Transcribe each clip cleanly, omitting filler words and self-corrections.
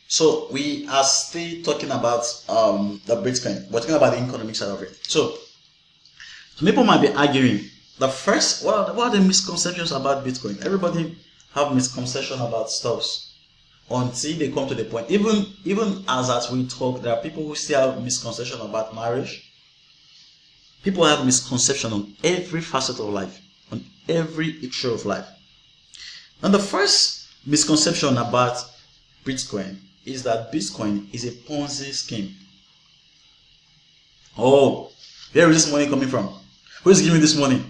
So we are still talking about the Bitcoin. We're talking about the economic side of it. So some people might be arguing the first what are the misconceptions about Bitcoin? Everybody have misconception about stuffs until they come to the point. Even as we talk, there are people who still have misconception about marriage. People have misconception on every facet of life, on every issue of life. And the first misconception about Bitcoin is that Bitcoin is a Ponzi scheme. Oh, where is this money coming from? Who is giving this money?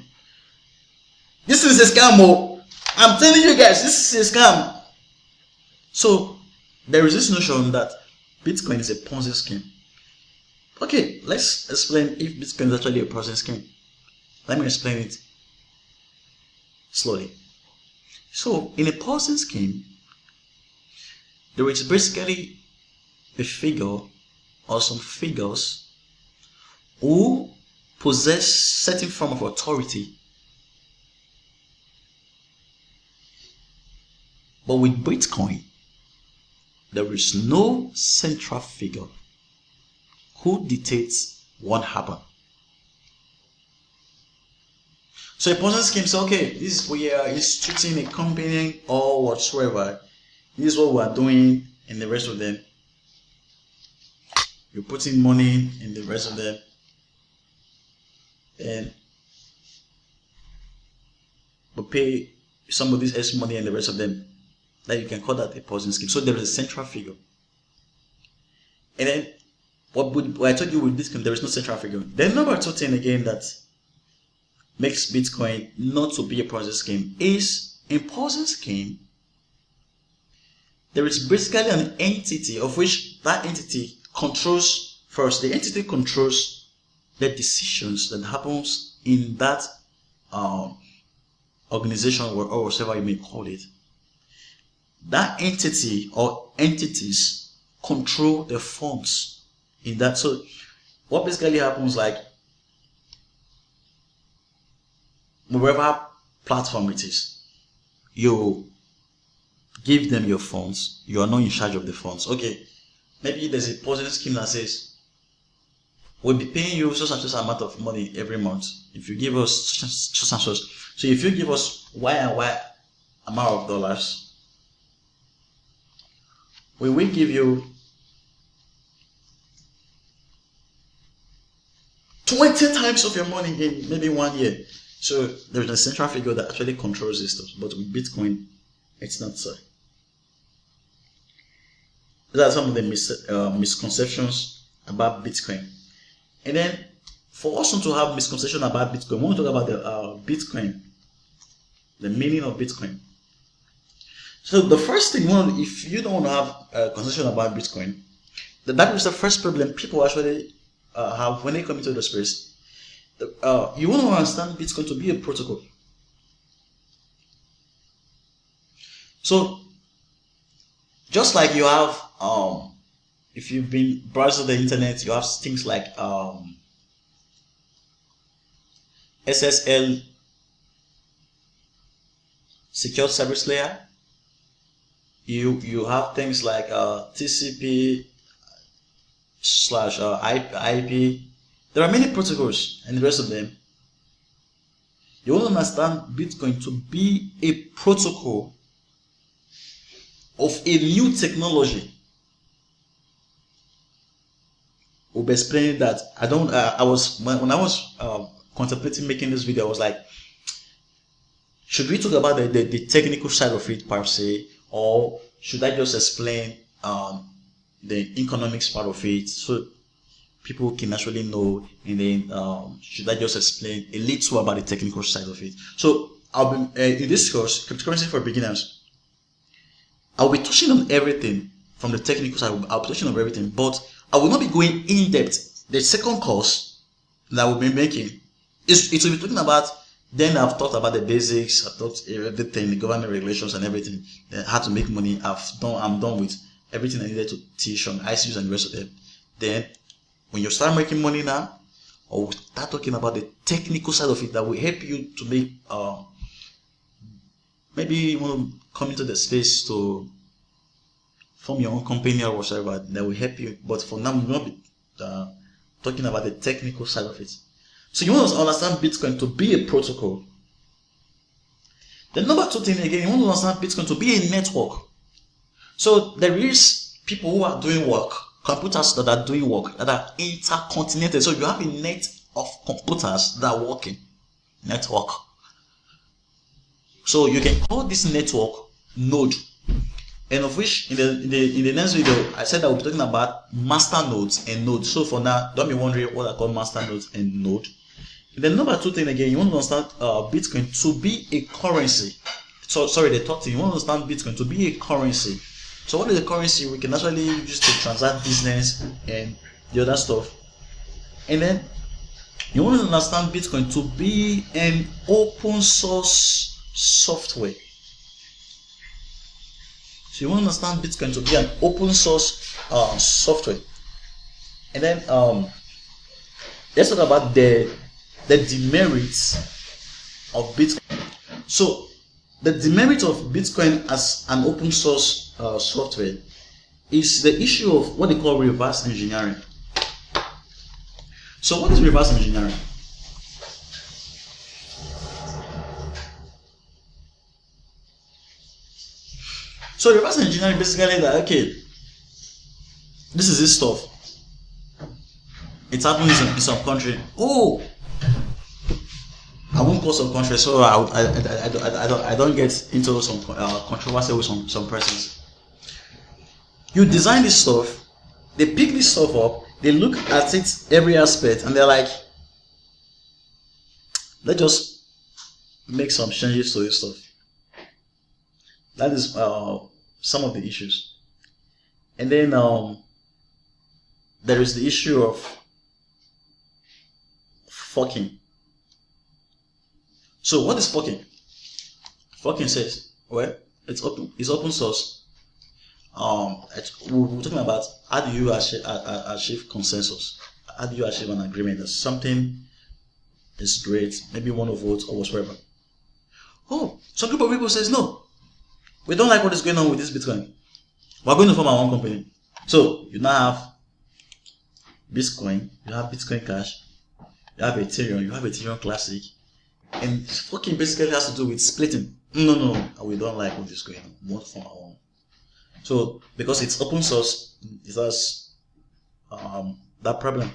This is a scam. Oh, I'm telling you guys, this is a scam. So there is this notion that Bitcoin is a Ponzi scheme. Okay, let's explain if Bitcoin is actually a Ponzi scheme. Let me explain it slowly. So in a Ponzi scheme, there is basically a figure or some figures who possess certain form of authority. But with Bitcoin, there is no central figure who dictates what happened. So a Ponzi scheme says, okay, this we are instituting a company or whatsoever. This is what we are doing, and the rest of them, you're putting money in the rest of them, and we pay some of this extra money and the rest of them. That you can call that a Ponzi scheme. So there is a central figure. And then what I told you with Bitcoin, there is no central figure. Then number two thing again that makes Bitcoin not to be a Ponzi scheme is in Ponzi scheme, there is basically an entity of which that entity controls first. The entity controls the decisions that happens in that organization or whatever you may call it. That entity or entities control the funds in that. So what basically happens, like whatever platform it is, you give them your funds. You are not in charge of the funds. Okay, maybe there's a Ponzi scheme that says we'll be paying you such and such amount of money every month if you give us such and such. So if you give us Y and Y amount of dollars, we will give you 20 times of your money in maybe 1 year. So there's a central figure that actually controls this stuff. But with Bitcoin, it's not so. These are some of the misconceptions about Bitcoin. And then for us not to have misconception about Bitcoin, we want to talk about the Bitcoin, the meaning of Bitcoin. So the first thing, if you don't want to have a conversation about Bitcoin, that is the first problem people actually have when they come into the space. You want to understand Bitcoin to be a protocol. So just like you have, if you've been browsing the internet, you have things like SSL secure service layer. You have things like TCP / IP. There are many protocols and the rest of them. You want to understand Bitcoin to be a protocol of a new technology. We'll be explaining that. When I was contemplating making this video, I was like, should we talk about the technical side of it per se, or should I just explain the economics part of it so people can actually know, and then should I just explain a little about the technical side of it? So I'll be in this course, cryptocurrency for beginners, I'll be touching on everything from the technical side. I'll be touching on everything, but I will not be going in depth. The second course that we'll be making it will be talking about. Then I've talked about the basics. I've talked everything, the government regulations and everything. Then how to make money. I'm done with everything I needed to teach on ICUs and the rest of them. Then when you start making money now, or we'll start talking about the technical side of it that will help you to make maybe you want to come into the space to form your own company or whatever that will help you. But for now, we'll not be talking about the technical side of it. So you want to understand Bitcoin to be a protocol. The number two thing again, you want to understand Bitcoin to be a network. So there is people who are doing work, computers that are doing work, that are interconnected. So you have a net of computers that are working. Network. So you can call this network node. And of which in the next video I said I will be talking about master nodes and nodes. So for now, don't be wondering what I call master nodes and node. And then number two thing again, you want to understand Bitcoin to be a currency. So sorry, the third thing, you want to understand Bitcoin to be a currency. So what is a currency? We can actually use to transact business and the other stuff. And then you want to understand Bitcoin to be an open source software. So you want to understand Bitcoin to be an open source software. And then let's talk about the demerits of Bitcoin. So the demerit of Bitcoin as an open source software is the issue of what they call reverse engineering. So what is reverse engineering? So reverse engineering basically that, okay, this is this stuff. It's happening in some country. Oh, I won't call some country, so I don't get into some controversy with some persons. You design this stuff, they pick this stuff up, they look at it every aspect, and they're like, let's just make some changes to this stuff. That is some of the issues. And then there is the issue of forking. So what is forking? Forking says, well, it's open source. We're talking about how do you achieve consensus? How do you achieve an agreement that something is great, maybe one of votes or whatever. Oh, some group of people says no. We don't like what is going on with this Bitcoin. We're going to form our own company. So you now have Bitcoin, you have Bitcoin Cash, you have Ethereum, you have Ethereum Classic, and forking basically has to do with splitting. No, we don't like what is going on. We want to form our own. So because it's open source, it has that problem.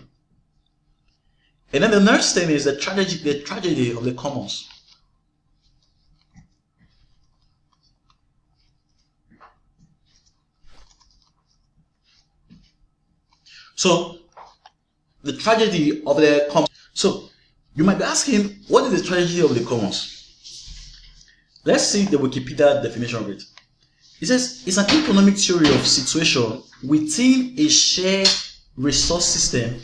And then the next thing is the tragedy of the commons. So the tragedy of the commons. So you might be asking, what is the tragedy of the commons? Let's see the Wikipedia definition of it. It says it's an economic theory of situation within a shared resource system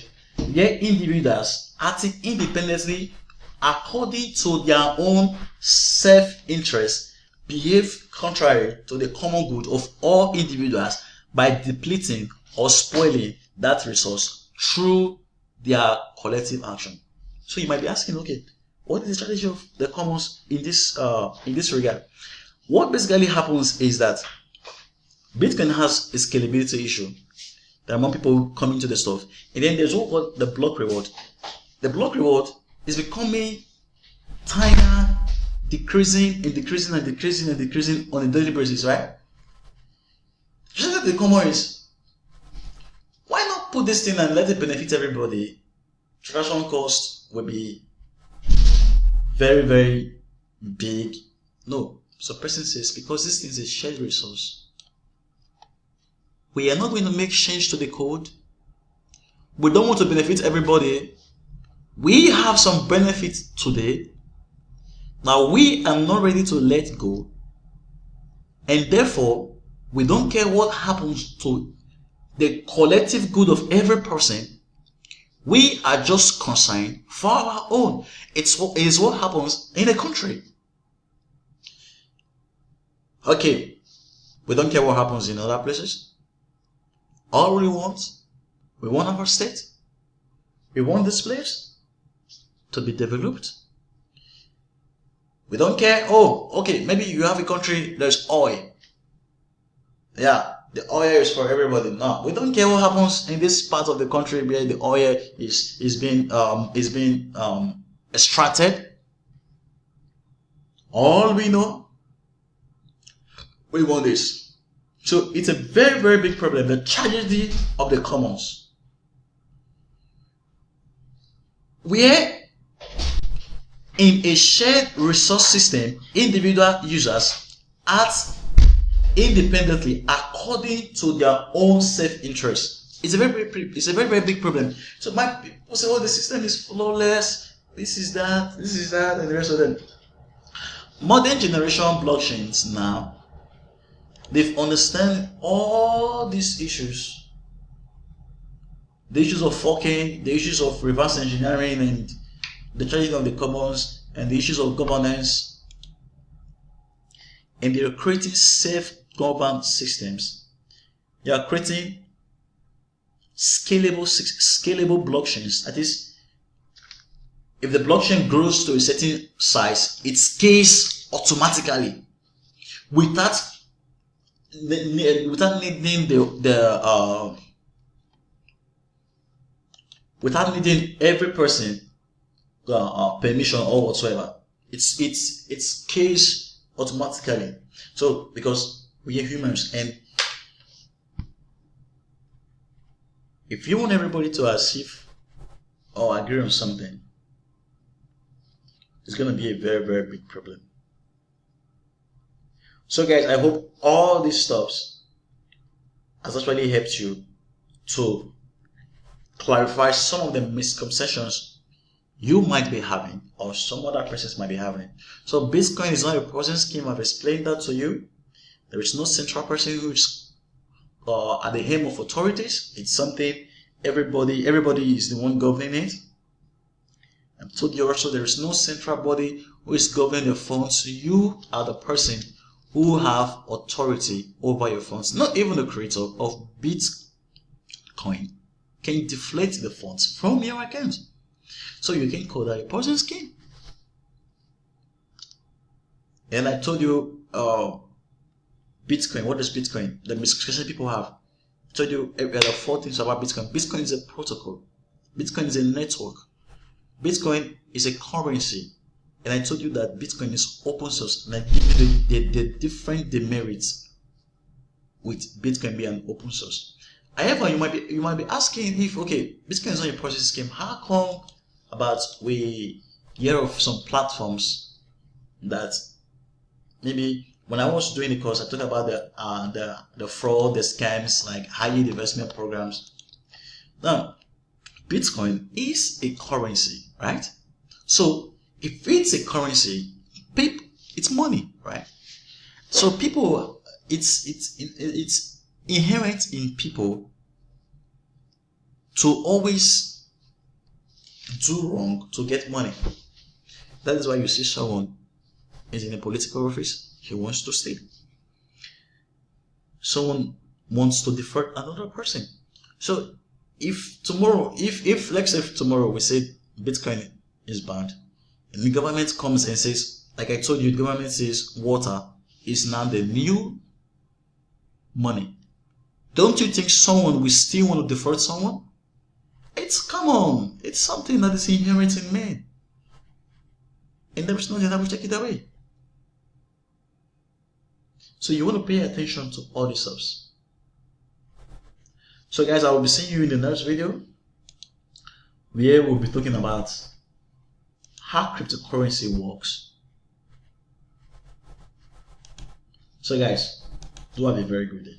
where individuals acting independently according to their own self-interest behave contrary to the common good of all individuals by depleting or spoiling that resource through their collective action. So you might be asking, okay, what is the strategy of the commons in this regard? What basically happens is that Bitcoin has a scalability issue. There are more people coming to the stuff, and then there's what called the block reward. The block reward is becoming tinier, decreasing on a daily basis, right? Just like the common is, why not put this thing and let it benefit everybody? Transaction cost will be very, very big. No, so person says, because this thing is a shared resource, we are not going to make change to the code. We don't want to benefit everybody. We have some benefits today. Now we are not ready to let go. And therefore, we don't care what happens to the collective good of every person. We are just concerned for our own. It is what happens in a country. Okay, we don't care what happens in other places. All we want our state. We want this place to be developed. We don't care. Oh, okay, maybe you have a country, there's oil. Yeah, the oil is for everybody. No, we don't care what happens in this part of the country where the oil is being extracted. All we know, we want this. So it's a very, very big problem. The tragedy of the commons, where in a shared resource system, individual users act independently according to their own self-interest. It's a very big problem. So my people say, "Oh, the system is flawless. This is that, and the rest of them." Modern generation blockchains now, they've understand all these issues. The issues of forking, the issues of reverse engineering, and the tragedy of the commons, and the issues of governance. And they're creating self-governed systems. They are creating scalable blockchains. That is, if the blockchain grows to a certain size, it scales automatically without needing without needing every person permission or whatsoever. It scales automatically. So because we are humans, and if you want everybody to achieve or agree on something, it's going to be a very, very big problem. So guys, I hope all these stuffs has actually helped you to clarify some of the misconceptions you might be having, or some other persons might be having. So Bitcoin is not a person scheme. I've explained that to you. There is no central person who is at the helm of authorities. It's something everybody is the one governing it. I've told you also there is no central body who is governing the funds. You are the person who have authority over your funds. Not even the creator of Bitcoin can deflate the funds from your account. So you can call that a Ponzi scheme. And I told you Bitcoin. What is Bitcoin? The misconception people have. I told you there are 4 things about Bitcoin. Bitcoin is a protocol. Bitcoin is a network. Bitcoin is a currency. And I told you that Bitcoin is open source. And I give you the different demerits with Bitcoin being an open source. However, you might be asking if, okay, Bitcoin is not a Ponzi scheme, how come about we hear of some platforms that maybe when I was doing the course, I talked about the fraud, the scams, like high yield investment programs. Now, Bitcoin is a currency, right? So if it's a currency, it's money, right? So people, it's inherent in people to always do wrong to get money. That is why you see someone is in a political office, he wants to steal. Someone wants to defraud another person. So if tomorrow, if let's say tomorrow we say Bitcoin is banned, and the government comes and says, like I told you, the government says water is now the new money, don't you think someone will still want to defraud someone? Come on, it's something that is inherent in man, and there is nothing that will take it away. So you want to pay attention to all these stuff. So guys, I will be seeing you in the next video, where we'll be talking about how cryptocurrency works. So guys, do have a very good day.